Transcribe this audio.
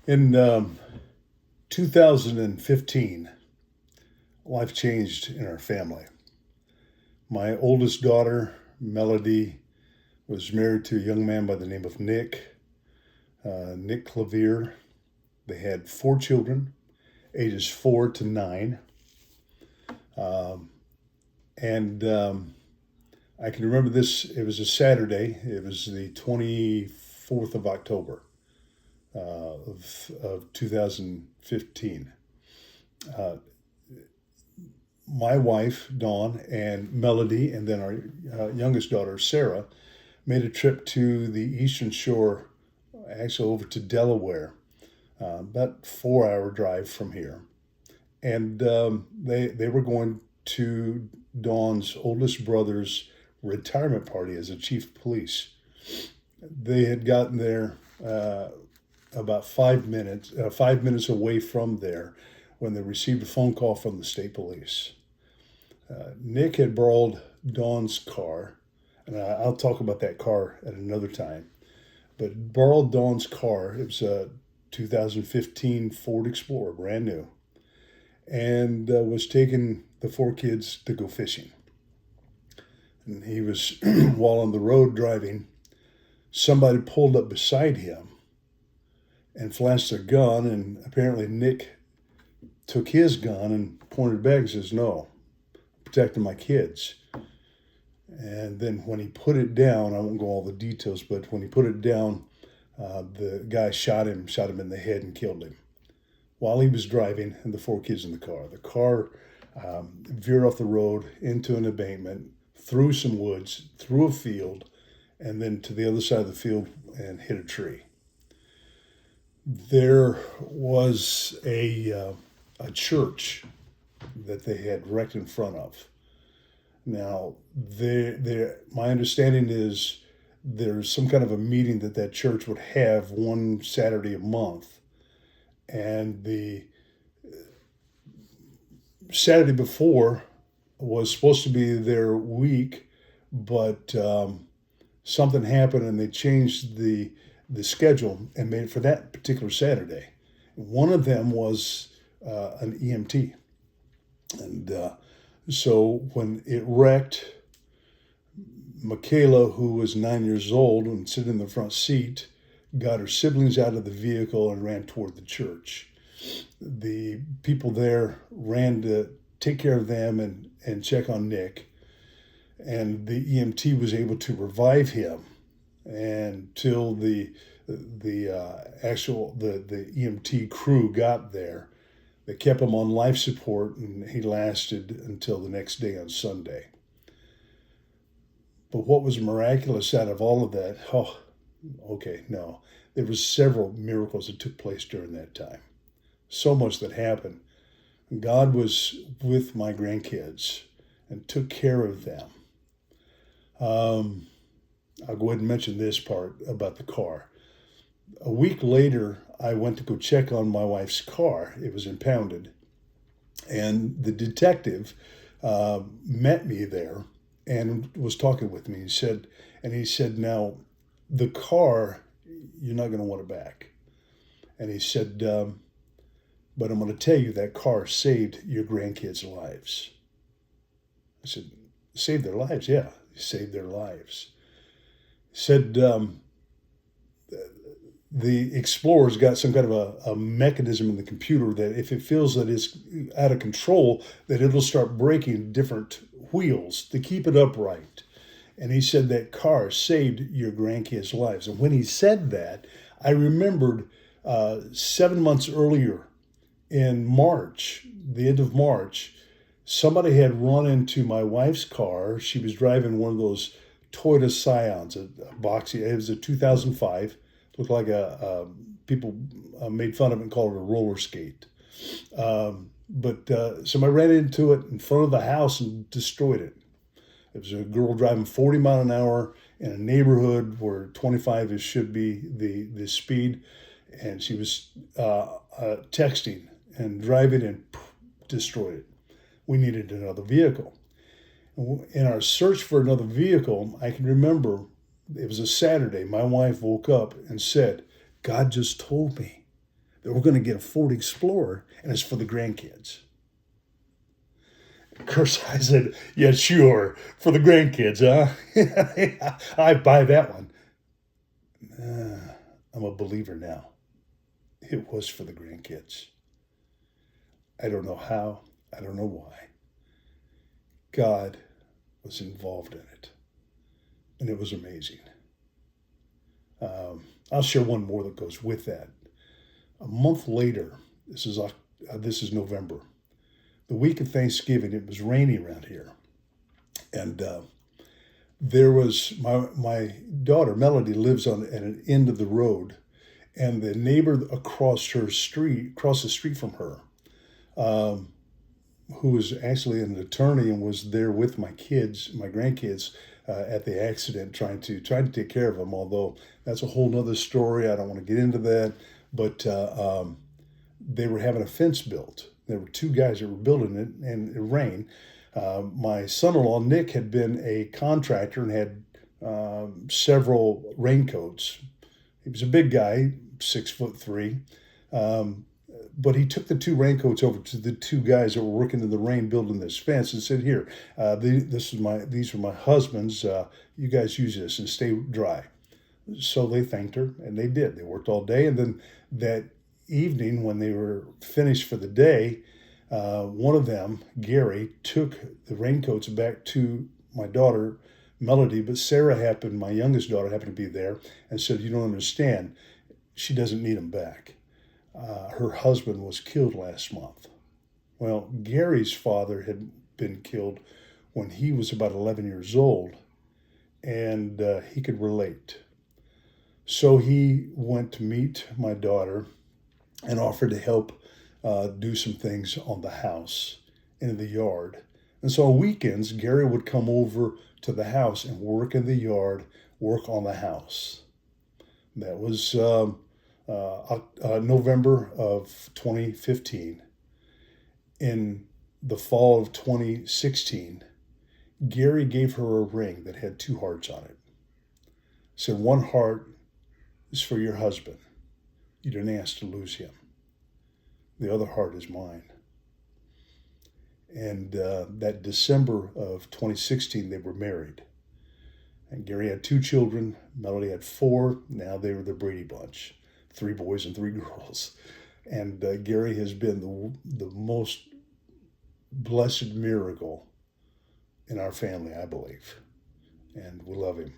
In 2015, life changed in our family. My oldest daughter, Melody, was married to a young man by the name of Nick Clavier. They had four children, ages 4 to 9. Um, and I can remember this, it was a Saturday, it was the 24th of October of 2015. Uh, my wife, Dawn, and Melody, and then our youngest daughter, Sarah, made a trip to the Eastern Shore, actually over to Delaware, about 4 hour drive from here. And they were going to Dawn's oldest brother's retirement party as a chief of police. They had gotten there about 5 minutes away from there when they received a phone call from the state police. Nick had borrowed Dawn's car, and I'll talk about that car at another time, but borrowed Dawn's car. It was a 2015 Ford Explorer, brand new, and was taking the four kids to go fishing. And he was, while on the road driving, somebody pulled up beside him and flashed a gun, and apparently Nick took his gun and pointed back and says, "No, I'm protecting my kids." And then when he put it down, I won't go all the details, but when he put it down, the guy shot him in the head and killed him while he was driving and the four kids in the car. The car veered off the road into an embankment, through some woods, through a field, and then to the other side of the field and hit a tree. There was a church that they had wrecked in front of. Now, my understanding is there's some kind of a meeting that church would have one Saturday a month, and the Saturday before was supposed to be their week, but something happened and they changed the schedule and made it for that particular Saturday. One of them was an EMT, and so when it wrecked, Michaela, who was 9 years old and sitting in the front seat, got her siblings out of the vehicle and ran toward the church. The people there ran to take care of them and check on Nick. And the EMT was able to revive him until the EMT crew got there. They kept him on life support, and he lasted until the next day on Sunday. But what was miraculous out of all of that? There was several miracles that took place during that time. So much that happened. God was with my grandkids and took care of them. I'll go ahead and mention this part about the car. A week later, I went to go check on my wife's car. It was impounded. And the detective met me there and was talking with me. He said, "Now, the car, you're not going to want it back." And he said, "But I'm going to tell you that car saved your grandkids' lives." I said, "Saved their lives?" "Yeah, saved their lives." He said, the Explorer's got some kind of a mechanism in the computer that if it feels that it's out of control, that it'll start breaking different wheels to keep it upright. And he said that car saved your grandkids' lives. And when he said that, I remembered 7 months earlier in March, the end of March, somebody had run into my wife's car. She was driving one of those Toyota Scions, a boxy. It was a 2005. Looked like people made fun of it and called it a roller skate. But somebody ran into it in front of the house and destroyed it. It was a girl driving 40 miles an hour in a neighborhood where 25 should be the speed. And she was texting and driving and destroyed it. We needed another vehicle. In our search for another vehicle, I can remember it was a Saturday. My wife woke up and said, "God just told me that we're going to get a Ford Explorer and it's for the grandkids. Of course, I said, yeah, sure, for the grandkids, huh? I buy that one. I'm a believer now. It was for the grandkids. I don't know how. I don't know why. God was involved in it. And it was amazing. I'll share one more that goes with that. A month later, this is November. The week of Thanksgiving, it was rainy around here. And there was my daughter, Melody, lives at an end of the road. And the neighbor across the street from her, who was actually an attorney and was there with my grandkids, at the accident, trying to take care of them. Although that's a whole nother story. I don't want to get into that. But they were having a fence built. There were two guys that were building it, and it rained. My son-in-law Nick had been a contractor and had several raincoats. He was a big guy, 6'3". But he took the two raincoats over to the two guys that were working in the rain building this fence and said, "Here, these are my husband's. You guys use this and stay dry." So they thanked her, and they did. They worked all day, and then that evening when they were finished for the day, one of them, Gary, took the raincoats back to my daughter, Melody, but my youngest daughter, happened to be there and said, "You don't understand. She doesn't need them back. Her husband was killed last month." Well, Gary's father had been killed when he was about 11 years old, and he could relate. So he went to meet my daughter and offered to help do some things on the house in the yard. And so on weekends, Gary would come over to the house and work in the yard, work on the house. That was November of 2015. In the fall of 2016, Gary gave her a ring that had two hearts on it. Said, "One heart is for your husband. You didn't ask to lose him. The other heart is mine." And that December of 2016, they were married. And Gary had two children. Melody had four. Now they were the Brady Bunch, 3 boys and 3 girls. And Gary has been the most blessed miracle in our family, I believe. And we love him.